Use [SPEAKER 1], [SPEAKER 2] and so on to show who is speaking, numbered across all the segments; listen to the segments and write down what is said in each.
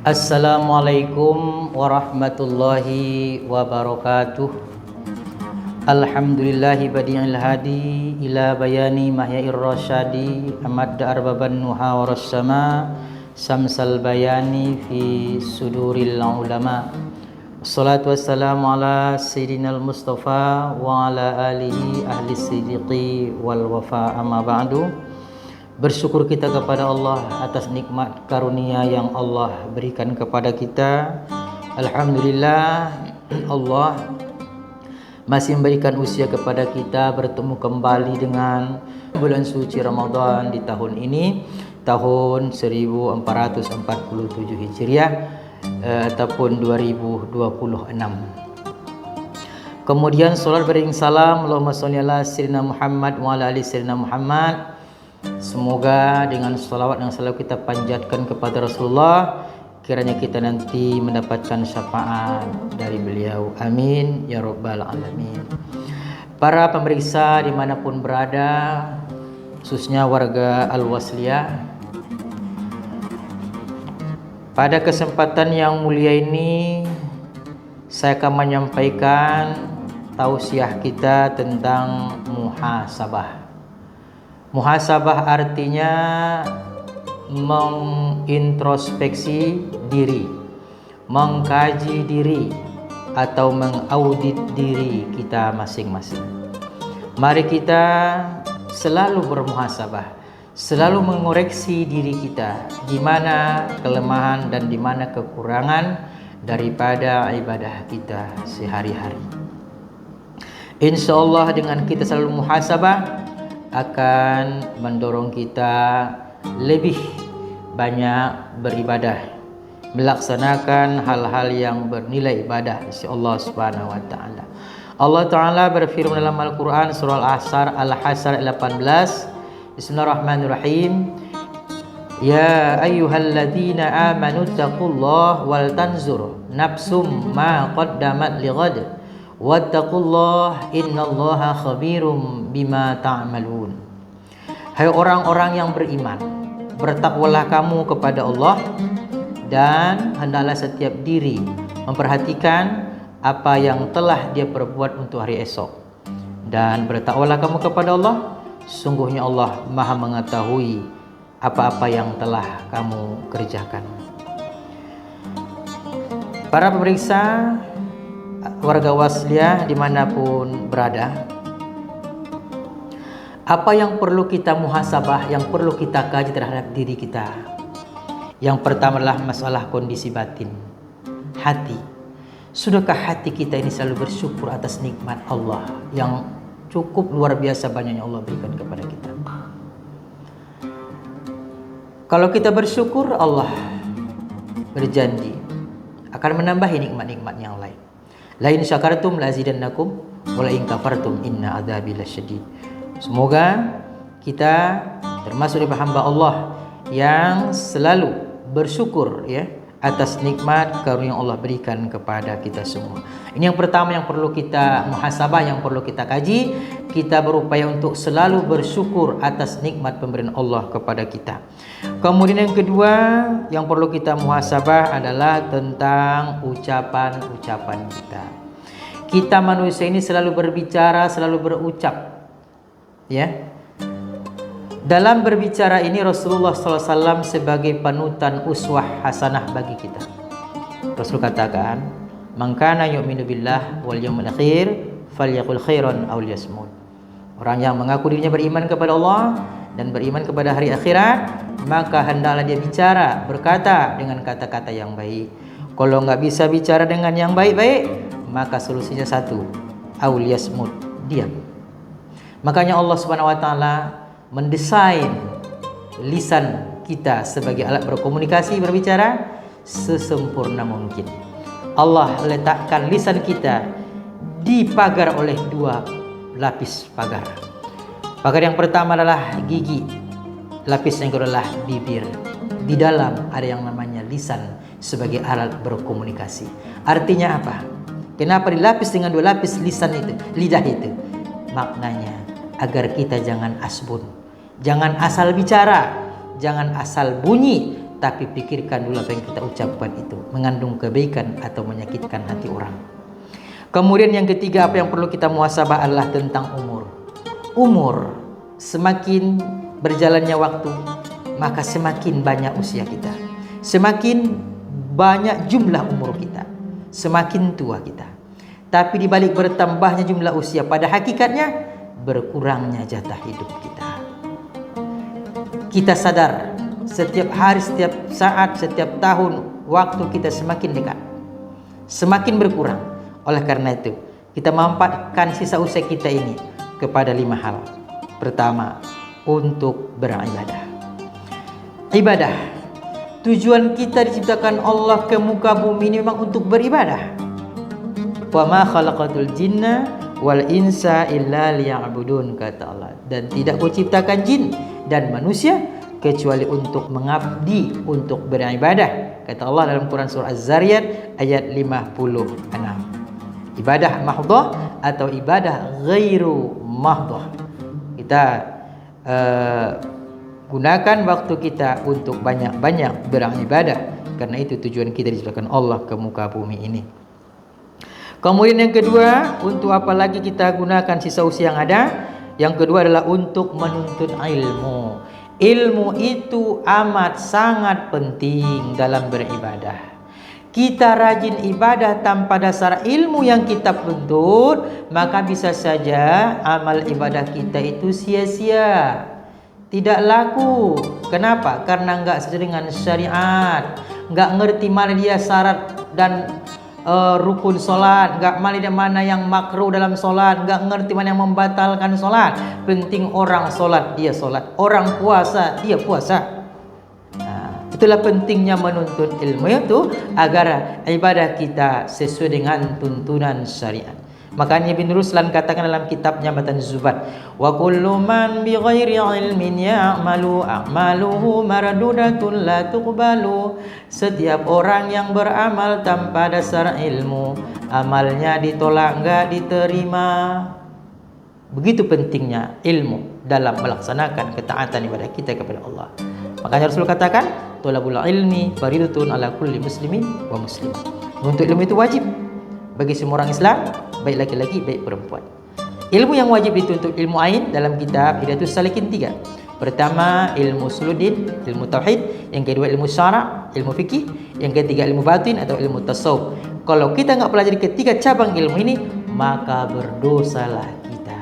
[SPEAKER 1] Assalamualaikum warahmatullahi wabarakatuh. Alhamdulillahi badi'il hadi ila bayani mahyair rasyadi amadda arbaban nuha warassama samsal bayani fi suduril ulama. Wassalatu wassalamu ala sayyidinal mustafa wa ala alihi ahli siddiqi wal wafa, amma ba'du. Bersyukur kita kepada Allah atas nikmat karunia yang Allah berikan kepada kita. Alhamdulillah, Allah masih memberikan usia kepada kita bertemu kembali dengan bulan suci Ramadan di tahun ini, tahun 1447 Hijriah ataupun 2026. Kemudian salat beriring salam, Allahumma sholli ala sayyidina Muhammad wa ala ali sayyidina Muhammad. Semoga dengan salawat yang selalu kita panjatkan kepada Rasulullah, kiranya kita nanti mendapatkan syafaat dari beliau. Amin ya rabbal alamin. Para pemirsa dimanapun berada, khususnya warga Al-Wasliyah, pada kesempatan yang mulia ini saya akan menyampaikan tausiah kita tentang muhasabah. Muhasabah artinya mengintrospeksi diri, mengkaji diri, atau mengaudit diri kita masing-masing. Mari kita selalu bermuhasabah, selalu mengoreksi diri kita, di mana kelemahan dan di mana kekurangan daripada ibadah kita sehari-hari. Insya Allah dengan kita selalu muhasabah akan mendorong kita lebih banyak beribadah, melaksanakan hal-hal yang bernilai ibadah insya Allah subhanahu wa ta'ala. Allah ta'ala berfirman dalam Al-Quran surah Al-Hasr 18, Bismillahirrahmanirrahim. Ya ayyuhalladzina amanu taqullah wal tanzur nafsum ma qaddamat lighad wattaqullah innallaha khabirum bima ta'malun. Hai orang-orang yang beriman, bertakwalah kamu kepada Allah dan hendaklah setiap diri memperhatikan apa yang telah dia perbuat untuk hari esok. Dan bertakwalah kamu kepada Allah, sungguhnya Allah Maha mengetahui apa-apa yang telah kamu kerjakan. Para pemirsa warga Wasliyah dimanapun berada, apa yang perlu kita muhasabah, yang perlu kita kaji terhadap diri kita? Yang pertama adalah masalah kondisi batin, hati. Sudahkah hati kita ini selalu bersyukur atas nikmat Allah yang cukup luar biasa banyaknya Allah berikan kepada kita? Kalau kita bersyukur, Allah berjanji akan menambahi nikmat-nikmat yang lain. La in syakartum la azidannakum wa la in kafartum inna adzabi lasyadid. Semoga kita termasuk dari hamba Allah yang selalu bersyukur ya atas nikmat karunia yang Allah berikan kepada kita semua. Ini yang pertama yang perlu kita muhasabah, yang perlu kita kaji. Kita berupaya untuk selalu bersyukur atas nikmat pemberian Allah kepada kita. Kemudian yang kedua yang perlu kita muhasabah adalah tentang ucapan-ucapan kita. Kita manusia ini selalu berbicara, selalu berucap. Ya. Dalam berbicara ini Rasulullah SAW sebagai panutan uswah hasanah bagi kita. Rasul katakan, "Man kana yu'minu billah wal yawmil akhir falyaqul khairan aw liyasmut." Orang yang mengaku dirinya beriman kepada Allah dan beriman kepada hari akhirat, maka hendaklah dia bicara, berkata dengan kata-kata yang baik. Kalau nggak bisa bicara dengan yang baik-baik, maka solusinya satu, aw liyasmut, diam. Makanya Allah Subhanahu wa taala mendesain lisan kita sebagai alat berkomunikasi, berbicara sesempurna mungkin. Allah letakkan lisan kita dipagar oleh dua lapis pagar. Pagar yang pertama adalah gigi, lapis yang kedua adalah bibir. Di dalam ada yang namanya lisan sebagai alat berkomunikasi. Artinya apa? Kenapa dilapis dengan dua lapis lisan itu, lidah itu? Maknanya agar kita jangan asbun, jangan asal bicara, jangan asal bunyi, tapi pikirkan dulu apa yang kita ucapkan itu mengandung kebaikan atau menyakitkan hati orang. Kemudian yang ketiga, apa yang perlu kita muhasabah adalah tentang umur. Umur, semakin berjalannya waktu, maka semakin banyak usia kita, semakin banyak jumlah umur kita, semakin tua kita. Tapi di balik bertambahnya jumlah usia, pada hakikatnya berkurangnya jatah hidup kita. Kita sadar setiap hari, setiap saat, setiap tahun waktu kita semakin dekat, semakin berkurang. Oleh karena itu, kita manfaatkan sisa usia kita ini kepada 5 hal. Pertama, untuk beribadah. Ibadah, tujuan kita diciptakan Allah ke muka bumi ini memang untuk beribadah. Wa ma khalaqatul jinna wal insa illa liya'budun, kata Allah. Dan tidak kuciptakan jin dan manusia kecuali untuk mengabdi, untuk beribadah, kata Allah dalam Quran surah Az-Zariyat ayat 56. Ibadah mahdhah atau ibadah ghairu mahdhah. Kita gunakan waktu kita untuk banyak-banyak beribadah, karena itu tujuan kita diciptakan Allah ke muka bumi ini. Kemudian yang kedua, untuk apa lagi kita gunakan sisa usia yang ada? Yang kedua adalah untuk menuntut ilmu. Ilmu itu amat sangat penting dalam beribadah. Kita rajin ibadah tanpa dasar ilmu yang kita tuntut, maka bisa saja amal ibadah kita itu sia-sia, tidak laku. Kenapa? Karena enggak sesuai dengan syariat, enggak ngerti mana dia syarat dan rukun solat, enggak mana yang makruh dalam solat, enggak ngerti mana yang membatalkan solat. Penting orang solat dia solat, orang puasa dia puasa. Itulah pentingnya menuntut ilmu itu agar ibadah kita sesuai dengan tuntunan syariat. Makanya Ibn Ruslan katakan dalam kitabnya Matan Zubat, wa kullu man bi ghairi ilmin ya'malu a'maluhu mardudatun la tuqbalu. Setiap orang yang beramal tanpa dasar ilmu, amalnya ditolak, enggak diterima. Begitu pentingnya ilmu dalam melaksanakan ketaatan ibadah kita kepada Allah. Makanya Rasul katakan, thalabul ilmi faridatun ala kulli muslimin wa muslimah. Menuntut ilmu itu wajib bagi semua orang Islam, baik laki-laki baik perempuan. Ilmu yang wajib dituntut ilmu ain dalam kitab Hidayatus Salikin 3. Pertama, ilmu usuluddin, ilmu tauhid. Yang kedua, ilmu syara', ilmu fikih. Yang ketiga, ilmu batin atau ilmu tasawuf. Kalau kita enggak pelajari ketiga cabang ilmu ini, maka berdosalah kita,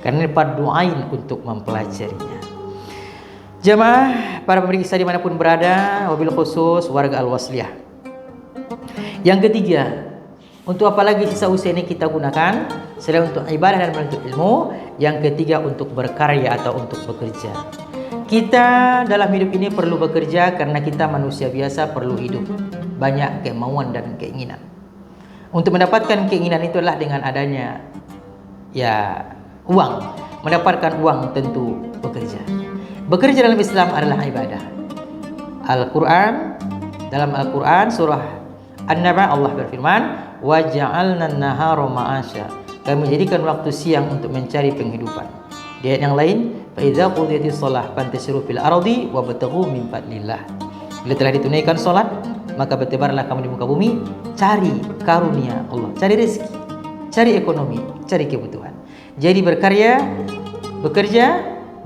[SPEAKER 1] karena fardu ain untuk mempelajarinya. Jamaah para pemirsa dimanapun berada, wabil khusus warga Al-Wasliyah. Yang ketiga, untuk apa lagi sisa usia ini kita gunakan selain untuk ibadah dan menuntut ilmu? Yang ketiga, untuk berkarya atau untuk bekerja. Kita dalam hidup ini perlu bekerja karena kita manusia biasa, perlu hidup, banyak kemauan dan keinginan. Untuk mendapatkan keinginan itu adalah dengan adanya uang. Mendapatkan uang tentu bekerja. Bekerja dalam Islam adalah ibadah. Dalam Al-Quran surah An-Naba Allah berfirman, wa ja'alna an-nahara ma'asya. Kami menjadikan waktu siang untuk mencari penghidupan. Di ayat yang lain, fa idza qudiyatis shalah fantasiru fil ardi wabtaghu min fadlillah. Bila telah ditunaikan salat, maka bertebarlah kamu di muka bumi, cari karunia Allah, cari rezeki, cari ekonomi, cari kebutuhan. Jadi bekerja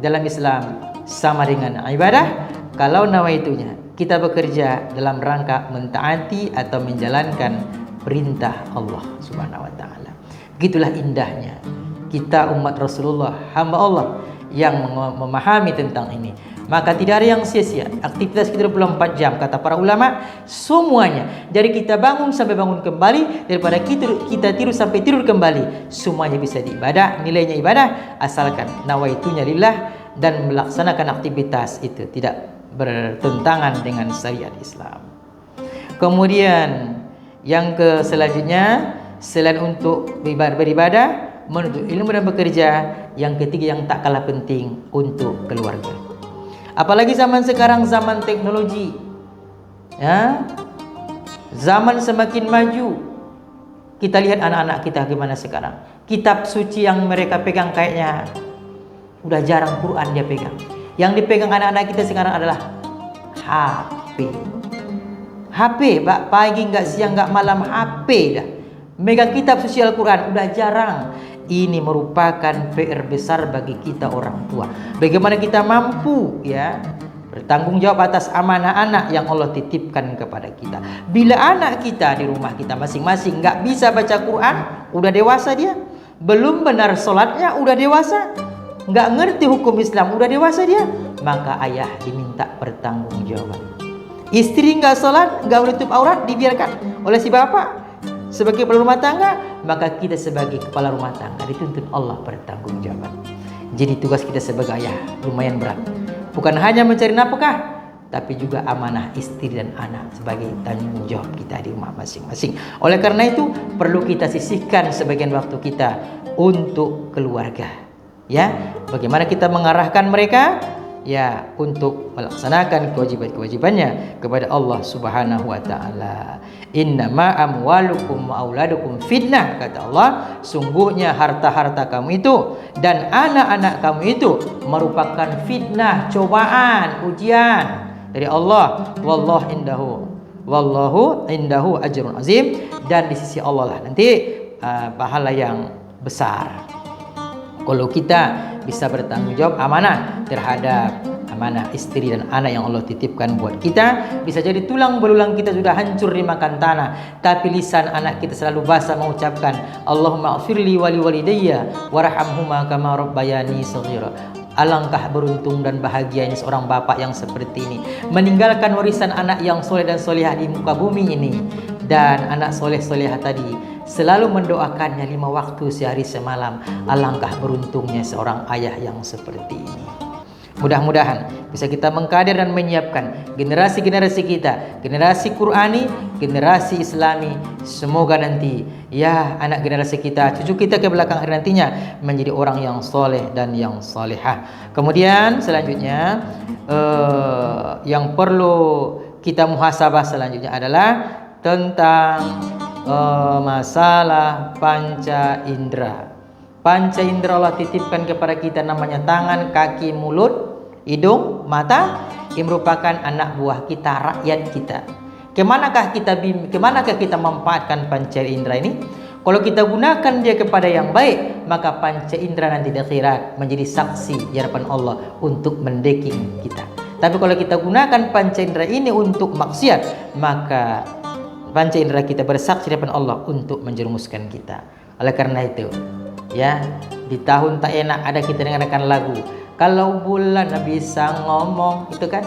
[SPEAKER 1] dalam Islam sama dengan ibadah. Kalau nawaitunya kita bekerja dalam rangka mentaati atau menjalankan perintah Allah Subhanahu wa taala. Begitulah indahnya kita umat Rasulullah, hamba Allah yang memahami tentang ini. Maka tidak ada yang sia-sia. Aktivitas kita 24 jam, kata para ulama, semuanya dari kita bangun sampai bangun kembali, daripada kita tidur sampai tidur kembali, semuanya bisa diibadah, nilainya ibadah asalkan nawaitunya lillah dan melaksanakan aktivitas itu tidak bertentangan dengan syariat Islam. Kemudian yang selanjutnya, selain untuk beribadah, menuntut ilmu dan bekerja, yang ketiga yang tak kalah penting, untuk keluarga. Apalagi zaman sekarang, zaman teknologi, zaman semakin maju. Kita lihat anak-anak kita gimana sekarang. Kitab suci yang mereka pegang kayaknya udah jarang Quran dia pegang. Yang dipegang anak-anak kita sekarang adalah HP. HP, pagi nggak siang nggak malam HP dah. Megang kitab suci Al-Quran udah jarang. Ini merupakan PR besar bagi kita orang tua. Bagaimana kita mampu ya bertanggung jawab atas amanah anak yang Allah titipkan kepada kita. Bila anak kita di rumah kita masing-masing nggak bisa baca Quran, udah dewasa dia, belum benar sholatnya, udah dewasa, nggak ngerti hukum Islam, udah dewasa dia, maka ayah diminta bertanggung jawab. Istri nggak sholat, nggak menutup aurat, dibiarkan oleh si bapak sebagai kepala rumah tangga, maka kita sebagai kepala rumah tangga dituntut Allah bertanggung jawab. Jadi tugas kita sebagai ayah lumayan berat. Bukan hanya mencari nafkah, tapi juga amanah istri dan anak sebagai tanggung jawab kita di rumah masing-masing. Oleh karena itu perlu kita sisihkan sebagian waktu kita untuk keluarga. Ya, bagaimana kita mengarahkan mereka ya untuk melaksanakan kewajiban-kewajibannya kepada Allah Subhanahu wa taala. Innama amwalukum wa auladukum fitnah, kata Allah, sungguhnya harta-harta kamu itu dan anak-anak kamu itu merupakan fitnah, cobaan, ujian dari Allah. Wallahu indahu ajrun azim, dan di sisi Allah lah nanti pahala yang besar. Kalau kita bisa bertanggung jawab amanah terhadap amanah istri dan anak yang Allah titipkan buat kita, bisa jadi tulang belulang kita sudah hancur dimakan tanah, tapi lisan anak kita selalu basah mengucapkan Allahumma ighfirli wa liwalidayya warhamhuma kama rabbayani shaghira. Alangkah beruntung dan bahagianya seorang bapak yang seperti ini, meninggalkan warisan anak yang soleh dan solehah di muka bumi ini. Dan anak soleh-solehah tadi selalu mendoakannya 5 waktu sehari semalam. Alangkah beruntungnya seorang ayah yang seperti ini. Mudah-mudahan bisa kita mengkader dan menyiapkan generasi-generasi kita, generasi Qurani, generasi Islami. Semoga nanti ya anak generasi kita, cucu kita ke belakang hari nantinya menjadi orang yang soleh dan yang solehah. Kemudian selanjutnya yang perlu kita muhasabah selanjutnya adalah tentang masalah panca indera. Panca indera Allah titipkan kepada kita, namanya tangan, kaki, mulut, hidung, mata. Ini merupakan anak buah kita, rakyat kita. Kemanakah kita memanfaatkan panca indera ini? Kalau kita gunakan dia kepada yang baik, maka panca indera nanti di akhirat menjadi saksi di hadapan Allah untuk mendeking kita. Tapi kalau kita gunakan panca indera ini untuk maksiat, maka panca indera kita bersaksi di hadapan Allah untuk menjerumuskan kita. Oleh karena itu, ya, di tahun tak enak ada kita dengarkan lagu kalau bulan bisa ngomong, itu kan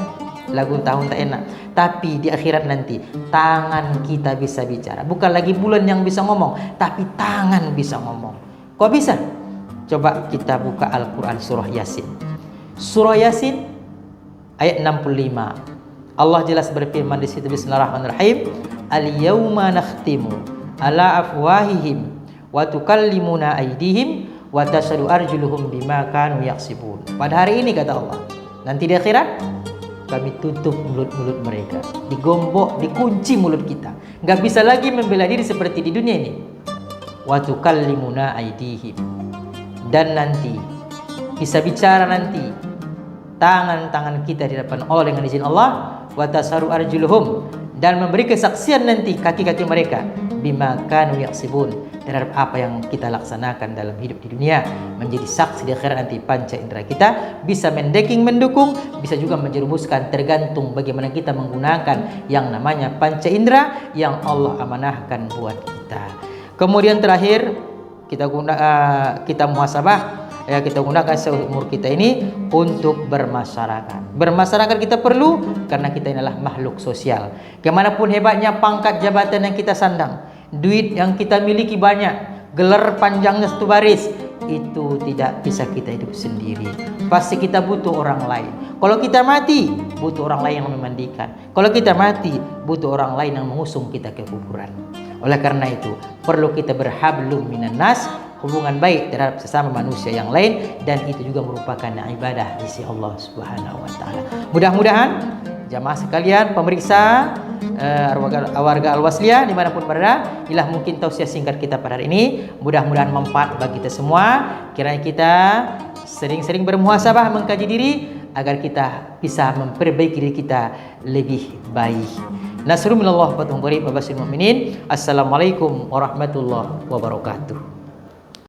[SPEAKER 1] lagu tahun tak enak. Tapi di akhirat nanti tangan kita bisa bicara. Bukan lagi bulan yang bisa ngomong, tapi tangan bisa ngomong. Kok bisa? Coba kita buka Al-Quran surah Yasin. Surah Yasin ayat 65. Allah jelas berfirman di situ, bismillahirrahmanirrahim, al-yawma nakhtimu ala afwahihim wa tukallimuna aydihim wa tashhadu arjuluhum bima kanu yaksibun. Pada hari ini kata Allah, nanti di akhirat kami tutup mulut-mulut mereka, digombok, dikunci mulut kita, nggak bisa lagi membela diri seperti di dunia ini. Wa tukallimuna aydihim, dan nanti bisa bicara nanti tangan-tangan kita di depan Allah dengan izin Allah. Wa tasharu arjuluhum, dan memberi kesaksian nanti kaki-kaki mereka bima kanu yaksibun, terhadap apa yang kita laksanakan dalam hidup di dunia, menjadi saksi di akhirat nanti. Panca indera kita bisa mendukung, bisa juga menjerumuskan, tergantung bagaimana kita menggunakan yang namanya panca indera yang Allah amanahkan buat kita. Kemudian terakhir kita muhasabah, ya, kita gunakan seumur kita ini untuk bermasyarakat. Bermasyarakat kita perlu karena kita adalah makhluk sosial. Kemanapun hebatnya pangkat jabatan yang kita sandang, duit yang kita miliki banyak, gelar panjangnya satu baris, itu tidak bisa kita hidup sendiri. Pasti kita butuh orang lain. Kalau kita mati, butuh orang lain yang memandikan. Kalau kita mati, butuh orang lain yang mengusung kita ke kuburan. Oleh karena itu, perlu kita berhablum minan nas, hubungan baik terhadap sesama manusia yang lain, dan itu juga merupakan ibadah di sisi Allah Subhanahu wa taala. Mudah-mudahan jamaah sekalian, pemirsa warga Al-Wasliyah dimanapun berada, inilah mungkin tausiah singkat kita pada hari ini. Mudah-mudahan manfaat bagi kita semua. Kiranya kita sering-sering bermuhasabah, mengkaji diri, agar kita bisa memperbaiki diri kita lebih baik. Nasrul minallah wa fathun qarib wa basyiril mu'minin. Assalamualaikum warahmatullahi wabarakatuh.